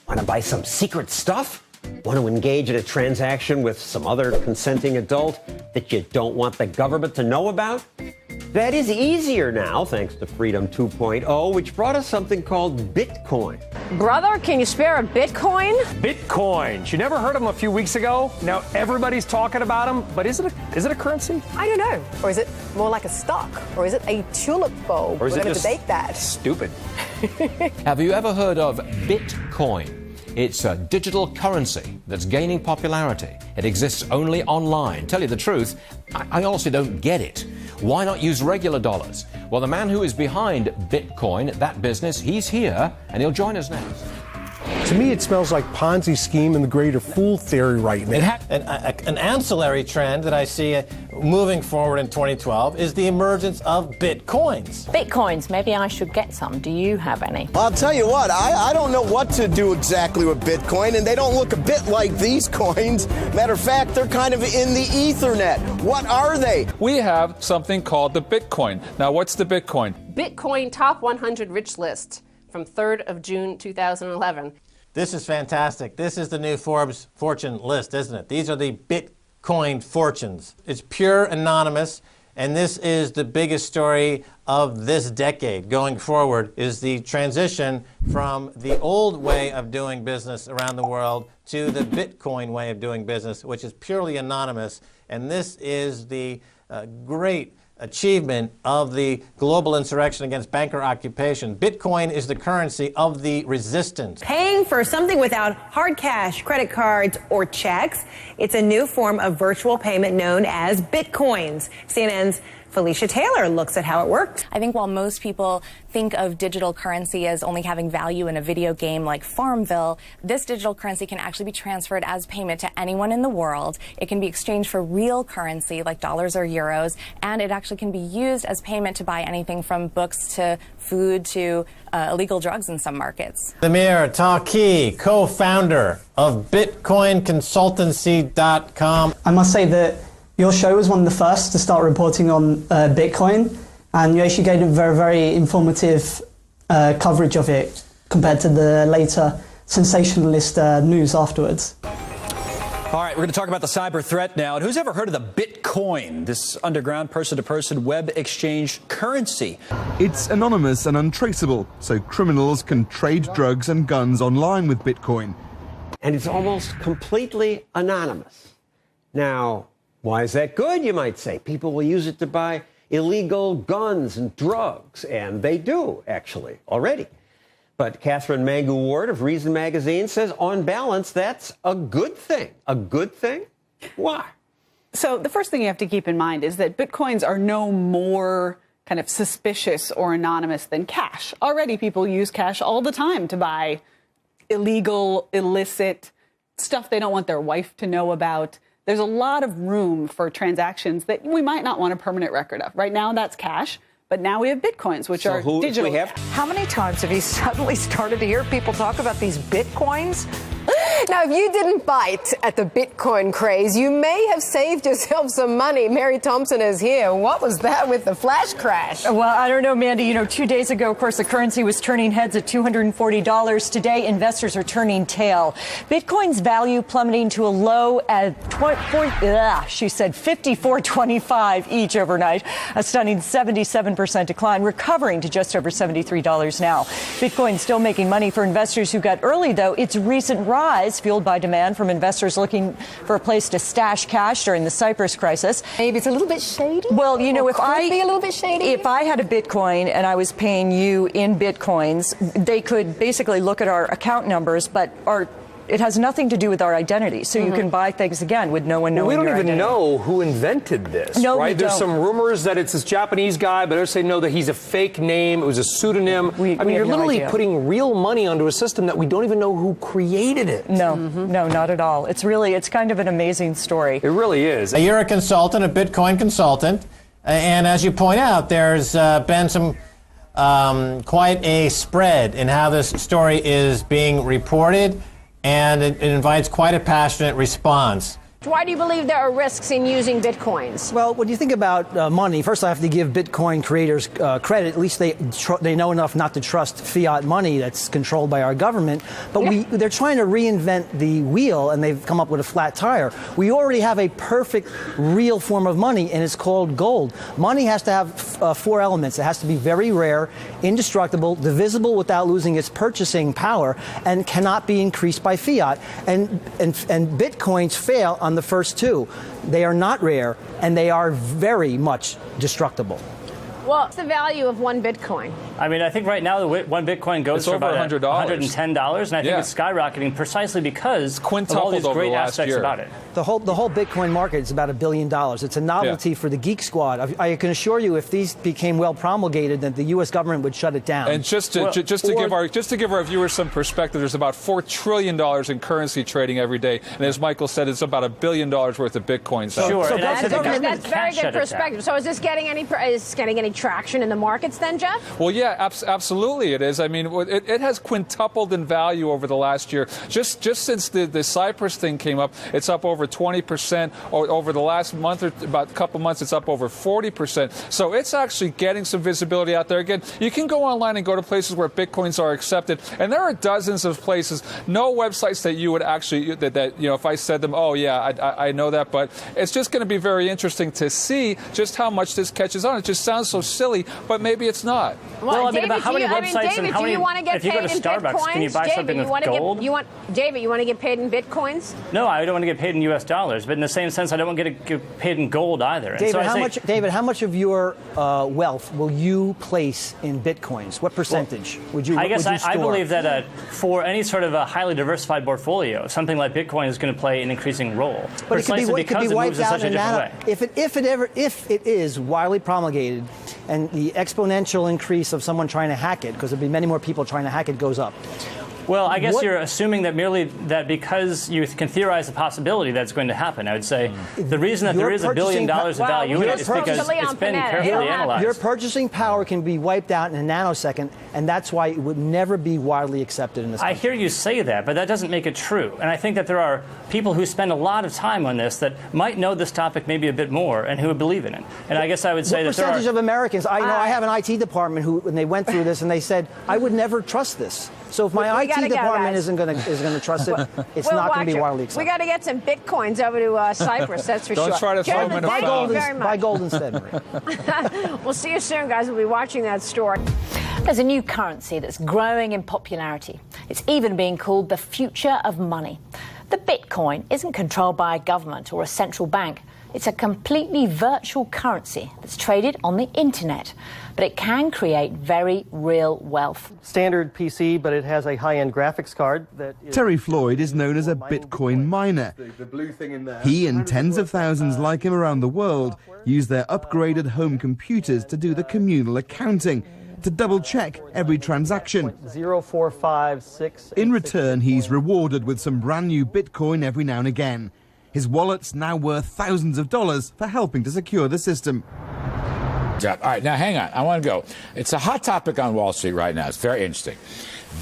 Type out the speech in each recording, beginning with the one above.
Want to buy some secret stuff? Want to engage in a transaction with some other consenting adult that you don't want the government to know about? That is easier now, thanks to Freedom 2.0, which brought us something called Bitcoin. Brother, can you spare a Bitcoin? Bitcoins. You never heard of them a few weeks ago? Now everybody's talking about them, but is it a currency? I don't know. Or is it more like a stock? Or is it a tulip bulb? Or is We're it going to just debate that. Stupid. Have you ever heard of Bitcoin? It's a digital currency that's gaining popularity. It exists only online. Tell you the truth, I honestly don't get it. Why not use regular dollars? Well, the man who is behind Bitcoin, that business, he's here, and he'll join us next. To me, it smells like Ponzi scheme and the greater fool theory right now. An ancillary trend that I see moving forward in 2012 is the emergence of Bitcoins. Bitcoins, maybe I should get some. Do you have any? I'll tell you what, I don't know what to do exactly with Bitcoin, and they don't look a bit like these coins. Matter of fact, they're kind of in the Ethernet. What are they? We have something called the Bitcoin. Now, what's the Bitcoin? Bitcoin Top 100 Rich List from 3rd of June 2011. This is fantastic. This is the new Forbes fortune list, isn't it? These are the Bitcoin fortunes. It's pure anonymous, and this is the biggest story of this decade going forward, is the transition from the old way of doing business around the world to the Bitcoin way of doing business, which is purely anonymous. And this is the great achievement of the global insurrection against banker occupation. Bitcoin is the currency of the resistance. Paying for something without hard cash, credit cards, or checks. It's a new form of virtual payment known as Bitcoins. CNN's Felicia Taylor looks at how it works. I think while most people think of digital currency as only having value in a video game like Farmville, this digital currency can actually be transferred as payment to anyone in the world. It can be exchanged for real currency like dollars or euros, and it actually can be used as payment to buy anything from books to food to illegal drugs in some markets. Samir Taqi, co-founder of BitcoinConsultancy.com. I must say that your show was one of the first to start reporting on Bitcoin, and you actually gave a very, very informative coverage of it compared to the later sensationalist news afterwards. All right, we're going to talk about the cyber threat now. And who's ever heard of the Bitcoin, this underground person-to-person web exchange currency? It's anonymous and untraceable, so criminals can trade drugs and guns online with Bitcoin. And it's almost completely anonymous. Now, why is that good, you might say? People will use it to buy illegal guns and drugs, and they do, actually, already. But Catherine Mangu-Ward of Reason Magazine says, on balance, that's a good thing. A good thing? Why? So the first thing you have to keep in mind is that Bitcoins are no more kind of suspicious or anonymous than cash. Already people use cash all the time to buy illegal, illicit stuff they don't want their wife to know about. There's a lot of room for transactions that we might not want a permanent record of. Right now, that's cash, but now we have Bitcoins, which are digital. How many times have you suddenly started to hear people talk about these Bitcoins? Now, if you didn't bite at the Bitcoin craze, you may have saved yourself some money. Mary Thompson is here. What was that with the flash crash? Well, I don't know, Mandy. You know, 2 days ago, of course, the currency was turning heads at $240. Today, investors are turning tail. Bitcoin's value plummeting to a low at she said 54.25 each overnight, a stunning 77% decline, recovering to just over $73 now. Bitcoin still making money for investors who got early, though. Its recent rise fueled by demand from investors looking for a place to stash cash during the Cyprus crisis. Maybe it's a little bit shady. Well, you know, if I be a little bit shady, if I had a Bitcoin and I was paying you in Bitcoins, they could basically look at our account numbers, but it has nothing to do with our identity. So you can buy things again with no one knowing your identity. We don't even know who invented this, no, right? We There's don't. some rumors that it's this Japanese guy, but others say no, that he's a fake name. It was a pseudonym. I mean, you're literally putting real money onto a system that we don't even know who created it. No, no, not at all. It's kind of an amazing story. It really is. You're a consultant, a Bitcoin consultant, and as you point out, there's been some quite a spread in how this story is being reported. And it invites quite a passionate response. Why do you believe there are risks in using Bitcoins? Well, when you think about money, first I have to give Bitcoin creators credit. At least they know enough not to trust fiat money that's controlled by our government. But they're trying to reinvent the wheel, and they've come up with a flat tire. We already have a perfect, real form of money, and it's called gold. Money has to have 4 elements. It has to be very rare, indestructible, divisible without losing its purchasing power, and cannot be increased by fiat. And Bitcoins fail on the first 2. They are not rare, and they are very much destructible. Well, what's the value of 1 Bitcoin? I mean, I think right now the 1 Bitcoin goes for about $110, and I think it's skyrocketing precisely because of all these great aspects about it. The whole Bitcoin market is about $1 billion. It's a novelty for the geek squad. I can assure you, if these became well promulgated, that the U.S. government would shut it down. And just to give our viewers some perspective, there's about $4 trillion in currency trading every day, and as Michael said, it's about $1 billion worth of Bitcoin. So that's very good perspective. So is this getting any traction in the markets then, Jeff? Well, yeah, absolutely it is. I mean, it has quintupled in value over the last year. Just since the Cyprus thing came up, it's up over 20%. Over the last month or about a couple months, it's up over 40%. So it's actually getting some visibility out there. Again, you can go online and go to places where Bitcoins are accepted, and there are dozens of places, no websites that you would actually, if I said them, oh yeah, I know that, but it's just going to be very interesting to see just how much this catches on. It just sounds so silly, but maybe it's not. Well, I mean, about how many websites and how many, if you go to Starbucks, can you buy something with gold? David, you want to get paid in Bitcoins? No, I don't want to get paid in U.S. dollars, but in the same sense, I don't want to get paid in gold either. David, how much of your wealth will you place in Bitcoins? What percentage would you? I guess I believe that for any sort of a highly diversified portfolio, something like Bitcoin is going to play an increasing role. But it could be wiped out in a nano. If it is widely promulgated, and the exponential increase of someone trying to hack it, because there'll be many more people trying to hack it, goes up. Well, I guess you're assuming that merely that because you can theorize the possibility that's going to happen. I would say the reason that there is $1 billion of value in it is because it's been carefully analyzed. Your purchasing power can be wiped out in a nanosecond, and that's why it would never be widely accepted in this country. I hear you say that, but that doesn't make it true. And I think that there are people who spend a lot of time on this that might know this topic maybe a bit more and who would believe in it. And I guess I would say that there are... What percentage of Americans... I have an IT department when they went through this, and they said, I would never trust this. So if my IT department isn't going to trust it, it's not going to be widely accepted. We got to get some Bitcoins over to Cyprus, that's for sure. Don't try to throw them in a Buy gold instead, Marie. We'll see you soon, guys. We'll be watching that story. There's a new currency that's growing in popularity. It's even being called the future of money. The Bitcoin isn't controlled by a government or a central bank. It's a completely virtual currency that's traded on the internet, but it can create very real wealth. Standard PC, but it has a high-end graphics card. Terry Floyd is known as a Bitcoin miner. The blue thing in there. He and tens of thousands like him around the world use their upgraded home computers to do the communal accounting, to double-check every transaction. 0456. In return, he's rewarded with some brand new Bitcoin every now and again. His wallet's now worth thousands of dollars for helping to secure the system. All right, now hang on. I want to go. It's a hot topic on Wall Street right now. It's very interesting.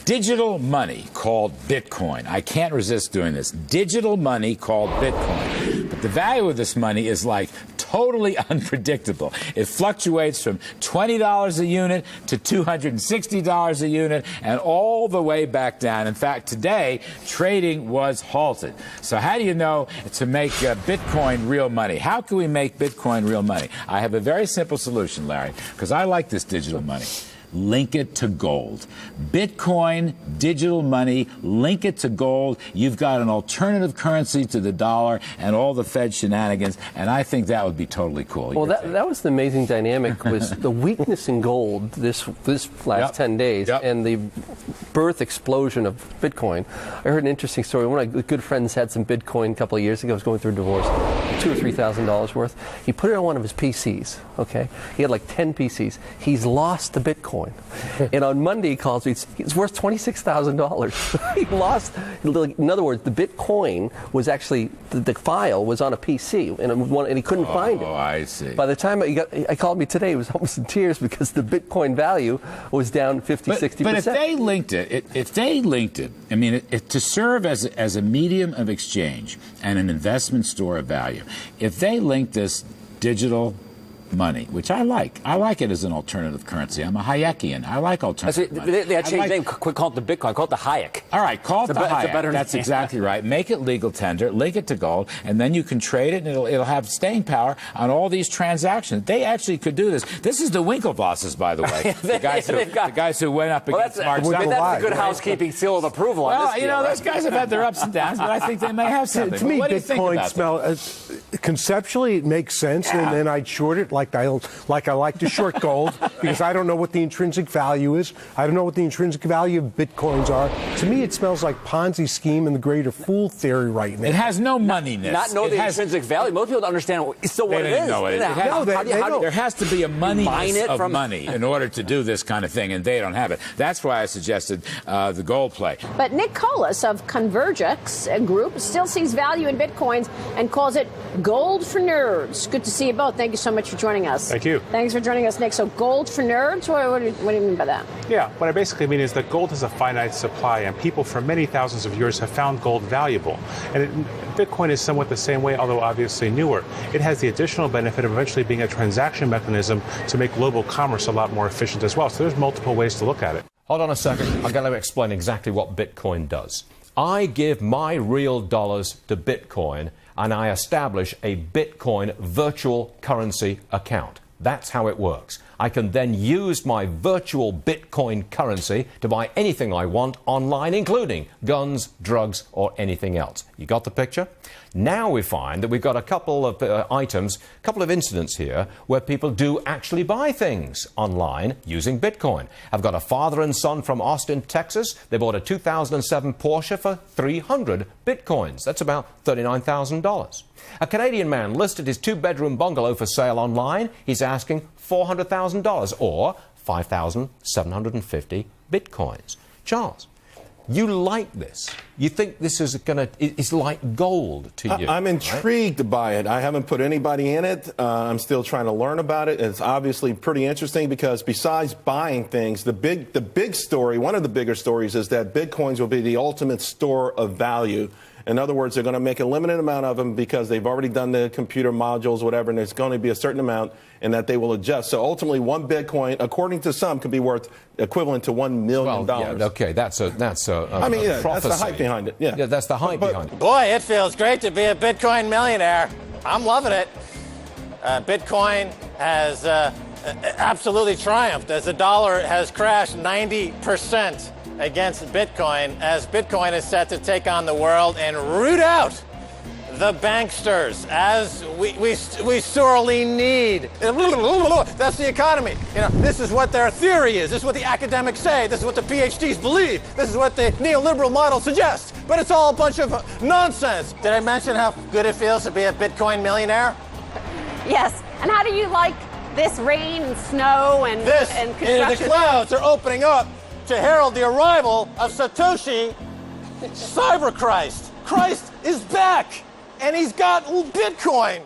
Digital money called Bitcoin. I can't resist doing this. Digital money called Bitcoin. But the value of this money is like totally unpredictable. It fluctuates from $20 a unit to $260 a unit and all the way back down. In fact, today, trading was halted. So how do you know to make Bitcoin real money? How can we make Bitcoin real money? I have a very simple solution, Larry, because I like this digital money. Link it to gold. Bitcoin, digital money, link it to gold. You've got an alternative currency to the dollar and all the Fed shenanigans, and I think that would be totally cool. Well, that was the amazing dynamic, was the weakness in gold this last 10 days and the birth explosion of Bitcoin. I heard an interesting story. One of my good friends had some Bitcoin a couple of years ago. He was going through a divorce, $2,000 or $3,000 worth. He put it on one of his PCs, okay? He had like 10 PCs. He's lost the Bitcoin. And on Monday he calls me, it's worth $26,000. He lost, in other words, the Bitcoin was actually, the file was on a PC and he couldn't find it. Oh, I see. By the time I called me today, he was almost in tears because the Bitcoin value was down 50, 60%. But if they linked it, if they linked it, I mean, to serve as a medium of exchange and an investment store of value, if they linked this digital money, which I like it as an alternative currency. I'm a Hayekian. I like alternative money. They changed the name. Call it the Bitcoin. Call it the Hayek. All right, call it the Hayek. That's name. exactly right. Make it legal tender, link it to gold, and then you can trade it, and it'll have staying power on all these transactions. They actually could do this. This is the Winklevosses, by the way. the guys who went up against Mark Zuckerberg. That's a good housekeeping seal of approval on this deal, those guys have had their ups and downs, but I think they may have something. To me, what do you think about Bitcoin conceptually, it makes sense, and then I'd short it like I like to short gold because I don't know what the intrinsic value is. I don't know what the intrinsic value of Bitcoins are. To me, it smells like Ponzi scheme and the greater fool theory right now. It has no moneyness. Not know the intrinsic value. Most people don't understand what it is. There has to be a moneyness of money in order to do this kind of thing, and they don't have it. That's why I suggested the gold play. But Nick Colas of Convergex Group still sees value in Bitcoins and calls it gold for nerds. Good to see you both. Thank you so much for joining us. Thank you. Thanks for joining us, Nick. So gold for nerds? What do you mean by that? Yeah, what I basically mean is that gold has a finite supply, and people for many thousands of years have found gold valuable. And Bitcoin is somewhat the same way, although obviously newer. It has the additional benefit of eventually being a transaction mechanism to make global commerce a lot more efficient as well. So there's multiple ways to look at it. Hold on a second. I've got to explain exactly what Bitcoin does. I give my real dollars to Bitcoin, and I establish a Bitcoin virtual currency account. That's how it works. I can then use my virtual Bitcoin currency to buy anything I want online, including guns, drugs, or anything else. You got the picture? Now we find that we've got a couple of a couple of incidents here where people do actually buy things online using Bitcoin. I've got a father and son from Austin, Texas. They bought a 2007 Porsche for 300 Bitcoins. That's about $39,000. A Canadian man listed his two-bedroom bungalow for sale online. He's asking $400,000 or 5,750 Bitcoins. Charles, you like this. You think this is it's like gold to you. I'm intrigued by it. I haven't put anybody in it. I'm still trying to learn about it. It's obviously pretty interesting because besides buying things, the big story, one of the bigger stories is that Bitcoins will be the ultimate store of value. In other words, they're going to make a limited amount of them because they've already done the computer modules, whatever, and there's going to be a certain amount and that they will adjust. So ultimately, one Bitcoin, according to some, could be worth equivalent to $1 million. Well, yeah, okay, that's a prophecy. That's the hype behind it. Yeah, that's the hype behind it. Boy, it feels great to be a Bitcoin millionaire. I'm loving it. Bitcoin has absolutely triumphed as the dollar has crashed 90% against Bitcoin, as Bitcoin is set to take on the world and root out the banksters, as we sorely need. That's the economy. You know, this is what their theory is. This is what the academics say. This is what the PhDs believe. This is what the neoliberal model suggests. But it's all a bunch of nonsense. Did I mention how good it feels to be a Bitcoin millionaire? Yes. And how do you like this rain and snow and construction? The clouds are opening up to herald the arrival of Satoshi Cyberchrist. Christ is back, and he's got Bitcoin.